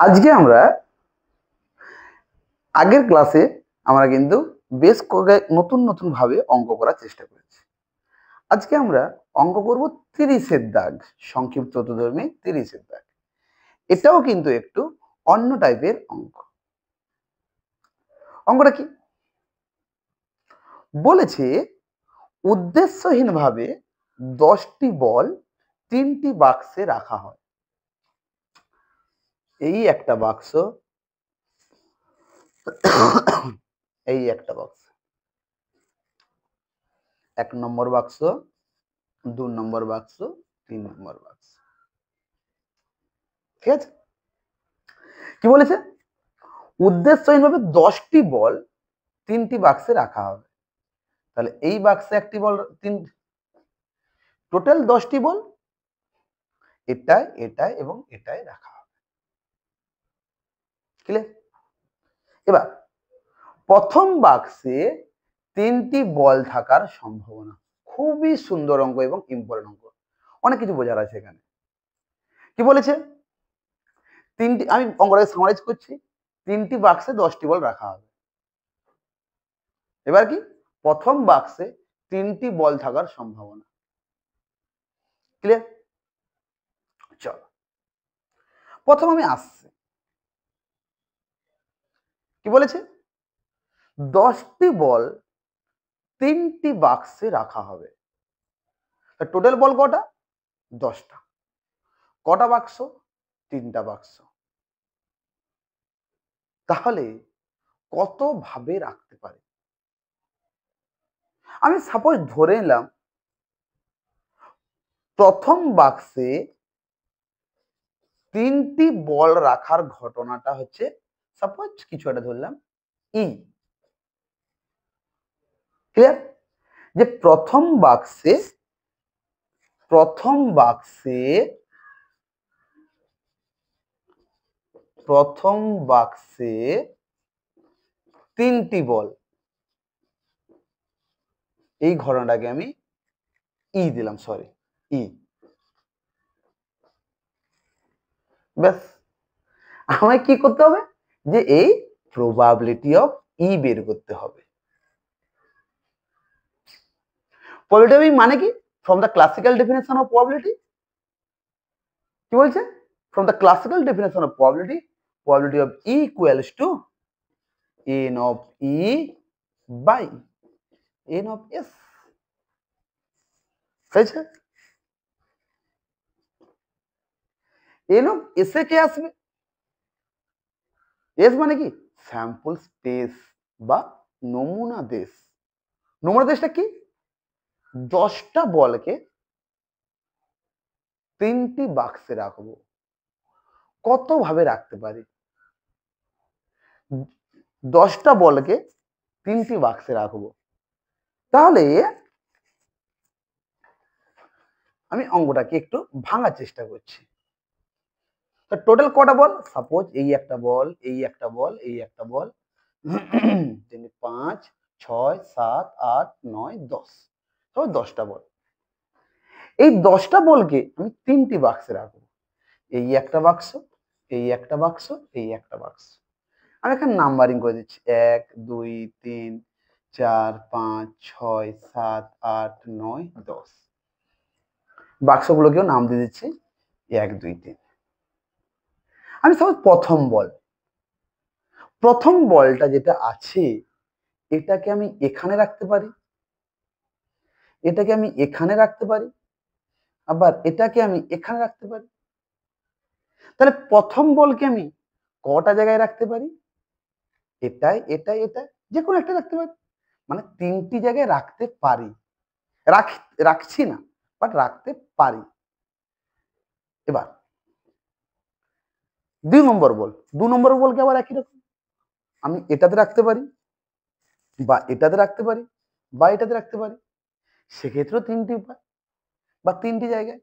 আজকে আমরা আগের ক্লাসে আমরা কিন্তু বেশ নতুন নতুন ভাবে অঙ্ক করার চেষ্টা করেছি। আজকে আমরা অঙ্ক করব 30-এর দাগ, সংক্ষিপ্ত চতুর্ধর্মী 30-এর দাগ। এটাও কিন্তু একটু অন্য টাইপের অঙ্ক। অঙ্কটা কি বলেছে? উদ্দেশ্যহীনভাবে 10টি বল 3টি বাক্সে রাখা হয়। এই একটা বাক্স, এই একটা বাক্স, 1 নম্বর বাক্স, 2 নম্বর বাক্স, 3 নম্বর বাক্স। ঠিক আছে? কি বলেছে? উদ্দেশ্যহীনভাবে 10টি বল 3টি বাক্সে রাখা হবে। তাহলে এই বাক্সে একটি বল, টোটাল 10টি বল এটায় এটায় এবং এটায় রাখা হবে। ক্লিয়ার? এবার প্রথম বাক্সে 3টি বল থাকার সম্ভাবনা। খুবই সুন্দর অঙ্ক এবং ইম্পর্টেন্ট অঙ্ক। অনেক কিছু বোঝার আছে এখানে। কি বলেছে? আমি অঙ্কটাকে সামারাইজ করছি। 3টি বাক্সে 10টি বল রাখা হবে। এবার কি? প্রথম বাক্সে 3টি বল থাকার সম্ভাবনা। ক্লিয়ার? চলো প্রথম আমি আসছি। কি বলেছে? 10টি বল 3টি বাক্সে রাখা হবে। টোটাল বল কটা? 10টা। কটা বাক্স? 3টা বাক্স। তাহলে কত ভাবে রাখতে পারে? আমি সাপোজ ধরে নিলাম প্রথম বাক্সে 3টি বল রাখার ঘটনাটা হচ্ছে, সাপোজ কিছু একটা ধরলাম ই। ক্লিয়ার? যে প্রথম বাক্সে 3টি বল, এই ঘটনাটাকে আমি ই দিলাম, সরি ই। ব্যাস, আমায় কি করতে হবে? যে এই প্রবাবিলিটি অফ ই বের করতে হবে। প্রবাবিলিটি মানে কি? From the classical definition of probability. কি বলছে? From the classical definition of probability, probability of E equals to n of e by n of s। হয়েছে? n of s এ কে আসবে? s মানে কি? স্যাম্পল স্পেস বা নমুনা দেশ। নমুনা দেশটা কি? 10টা বলকে 3টি বাক্সে রাখবো। কত ভাবে রাখতে পারি? 10টা বলকে 3টি বাক্সে রাখবো। তাহলে আমি অঙ্কটাকে একটু ভাঙার চেষ্টা করছি। টোটাল কটা বল? সাপোজ এই একটা বল, এই একটা বল, এই একটা বল, 5, 6, 7, 8, 9, 10, 10টা বল। এই 10টা বলকে আমি 3টি বাক্সে রাখবো। এই একটা বাক্স, এই একটা বাক্স, এই একটা বাক্স। আমি এখানে নাম্বারিং করে দিচ্ছি 1, 2, 3, 4, 5, 6, 7, 8, 9, 10। বাক্সগুলোকেও নাম দিয়ে দিচ্ছি 1, 2, 3। আমি সাপোজ প্রথম বলটা যেটা আছে এটাকে আমি এখানে রাখতে পারি, এটাকে আমি এখানে রাখতে পারি, আবার এটাকে আমি এখানে রাখতে পারি। তাহলে প্রথম বলকে আমি কটা জায়গায় রাখতে পারি? এটাই, এটাই, এটাই, যে কোনো একটা রাখতে পারি। মানে 3টি জায়গায় রাখতে পারি। রাখছি না, বাট রাখতে পারি। এবার 2 নম্বর বল। 2 নম্বর বলকে আবার একই রকম। আমি এটাতে রাখতে পারি, বা এটাতে রাখতে পারি, বা এটাতে রাখতে পারি। সেক্ষেত্রেও 3টি উপায় বা 3টি জায়গায়।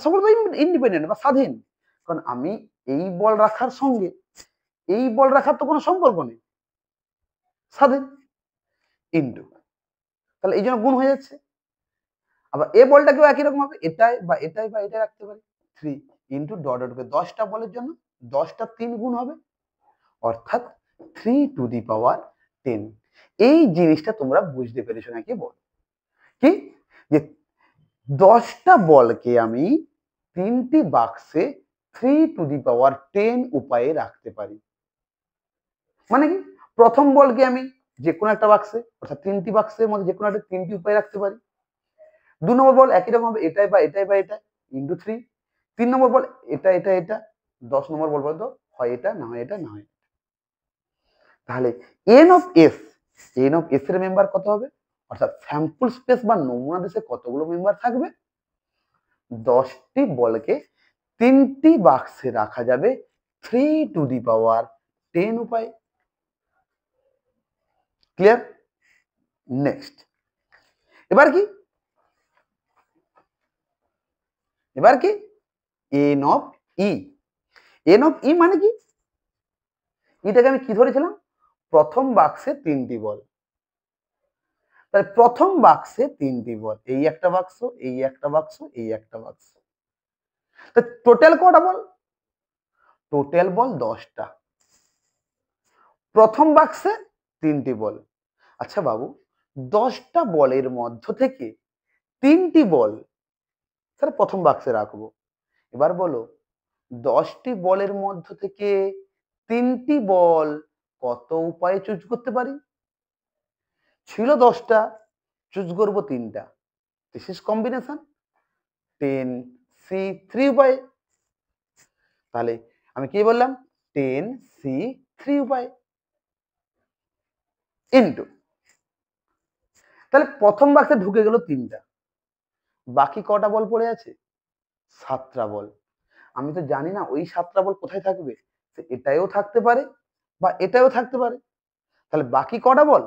সবগুলো ইন্ডিপেন্ডেন্ট বা স্বাধীন। কারণ আমি এই বল রাখার সঙ্গে এই বল রাখার তো কোনো সম্পর্ক নেই, স্বাধীন। ইন্টু, তাহলে এই জন্য গুণ হয়ে যাচ্ছে। আবার এ বলটাকেও একই রকম হবে, এটাই বা এটাই বা এটাই রাখতে পারি। 3 ইন্টু ডট ডট করে 10টা বলের জন্য 10টা 3 গুণ হবে, অর্থাৎ 3 টু দি পাওয়ার 10। এই জিনিসটা তোমরা বুঝতে পেরেছো নাকি বল? কি যে 10টা বলকে আমি 3টি বাক্সে 3 টু দি পাওয়ার 10 উপায়ে রাখতে পারি। মানে কি, প্রথম বলকে আমি যে কোনো একটা বাক্সে, অর্থাৎ 3টি বাক্সের মধ্যে যে কোনো একটা 3টি উপায়ে রাখতে পারি। 2 নম্বর বল একই রকম হবে, এটাই বা এটাই বা এটা ইন্টু 3। 3 নম্বর বল এটা এটা এটা। 10 নম্বর বল বলতো হয় এটা, না হয় এটা, না হয়। তাহলে এন অফ এস এর মেম্বার কত হবে? অর্থাৎ স্যাম্পল স্পেস বা নমুনা দেশে কতগুলো মেম্বার থাকবে? 10টি বলকে 3টি বাক্সে রাখা যাবে 3 টু দি পাওয়ার 10 উপায়ে। ক্লিয়ার? নেক্সট, এবার কি n of e. N of e মানে কি? এটাকে আমি কি ধরেছিলাম? প্রথম বাক্সে 3টি বল। তাহলে প্রথম বাক্সে 3টি বল, এই একটা বাক্স, এই একটা বাক্স, এই একটা বাক্স। টোটাল কটা বল? টোটাল বল 10টা। প্রথম বাক্সে 3টি বল। আচ্ছা বাবু, 10টা বলের মধ্য থেকে 3টি বল স্যার প্রথম বাক্সে রাখবো। এবার বলো 10টি বলের মধ্য থেকে 3টি বল কত উপায়ে চুজ করতে পারি? ছিল 10টা, চুজ করবো 3টা। দিস ইজ কম্বিনেশন 10C3 উপায়ে। তাহলে আমি কি বললাম? 10C3 উপায়ে ইন্টু, তাহলে প্রথম বাক্সে ঢুকে গেল 3টা, বাকি কটা বল পড়ে আছে? 7টা বল। আমি তো জানি না ওই 7টা বল কোথায় থাকবে, এটাও থাকতে পারে বা এটাও থাকতে পারে। তাহলে বাকি কটা বল?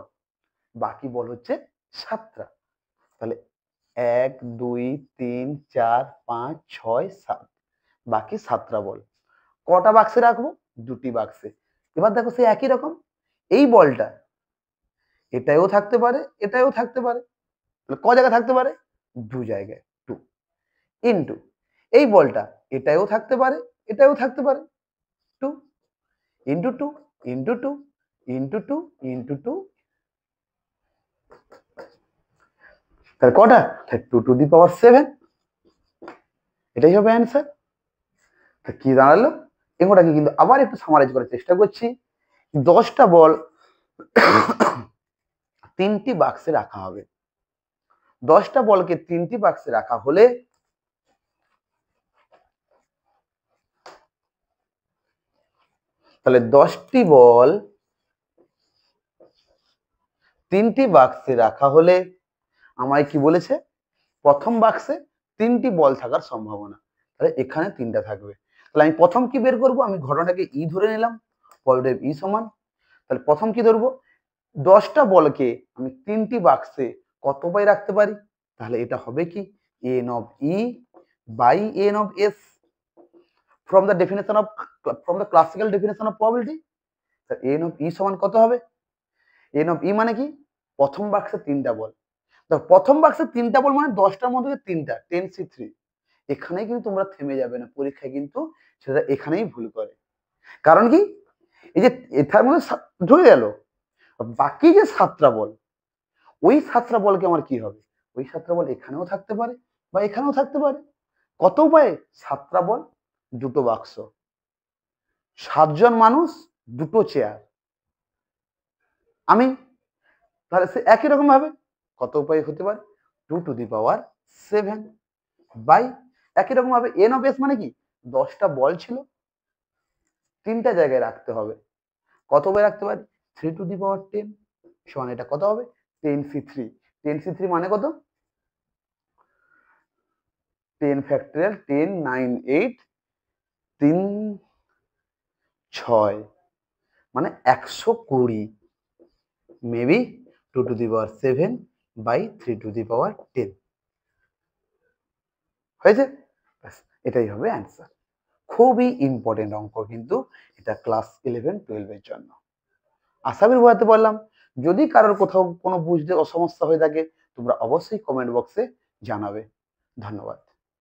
বাকি বল হচ্ছে 7টা। তাহলে 1 2 3 4 5 6 7, বাকি 7টা বল। কটা বাক্সে রাখবো? 2টি বাক্সে। এবার দেখো সে একই রকম, এই বলটা এটাও থাকতে পারে, এটাও থাকতে পারে। তাহলে ক জায়গায় থাকতে পারে? 2 জায়গায়, 2 ইন্টু এই বলটা এটাও থাকতে পারে, এটাও থাকতে পারে, 2 ইন্টু 2 ইন্টু 2 ইন্টু 2 ইন্টু 2। তাহলে কটা? 2 টু দি পাওয়ার 7। এটাই হবে অ্যান্সার। কি দাঁড়ালো? এগুলোটাকে কিন্তু আবার একটু সামারাইজ করার চেষ্টা করছি। 10টা বল 3টি বাক্সে রাখা হবে। 10টা বলকে 3টি বাক্সে রাখা হলে তাহলে 10টি বল 3টি বাক্সে রাখা হলে আমায় কি বলেছে? প্রথম বাক্সে 3টি বল থাকার সম্ভাবনা। তাহলে এখানে 3টা থাকবে। তাহলে আমি প্রথম কি বের করব? আমি ঘটনাটাকে ই ধরে নিলাম, পজিটিভ ই সমান। তাহলে প্রথম কি ধরবো? 10টা বলকে আমি 3টি বাক্সে কত উপায়ে রাখতে পারি? তাহলে এটা হবে কি? N of e by n of s from the classical definition of probability। N of e সমান কত হবে? এন অফ ই মানে কি? প্রথম বাক্সে 3টা বল। প্রথম বাক্সে 3টা বল মানে 10টার মধ্যে 3টা, 10C3। এখানেই কিন্তু তোমরা থেমে যাবে না, পরীক্ষায় কিন্তু সেটা এখানেই ভুল করে। কারণ কি? এই যে এটার মধ্যে ঢুকে গেল, বাকি যে 7টা বল, ওই 7টা বলকে আমার কি হবে? ওই 7টা বল এখানেও থাকতে পারে বা এখানেও থাকতে পারে। কত উপায়ে? 7টা বল, 2টো বাক্স, 7 জন মানুষ, 2টো চেয়ার। আমি তাহলে সে একই রকম ভাবে কত উপায় হতে পারে? 2 টু দি পাওয়ার 7 বাই একই রকম ভাবে এন অফ এস মানে কি? 10টা বল ছিল, 3টা জায়গায় রাখতে হবে। কত উপায় রাখতে পারি? 3 টু দি পাওয়ার 10 সমান এটা কত হবে? 10C3। 10C3 মানে কত? 10 ফ্যাক্টরিয়াল 10 9 8 3 6 মানে 120, maybe 2 to the power 7 by 3 to the power 10 হয়েছে। এটাই হবে অ্যান্সার। খুবই ইম্পর্টেন্ট অঙ্ক কিন্তু এটা ক্লাস 11-12 এর জন্য। আশা করি বোঝাতে পারলাম। যদি কারোর কোথাও কোনো বুঝতে সমস্যা হয়ে থাকে তোমরা অবশ্যই কমেন্ট বক্সে জানাবে। ধন্যবাদ।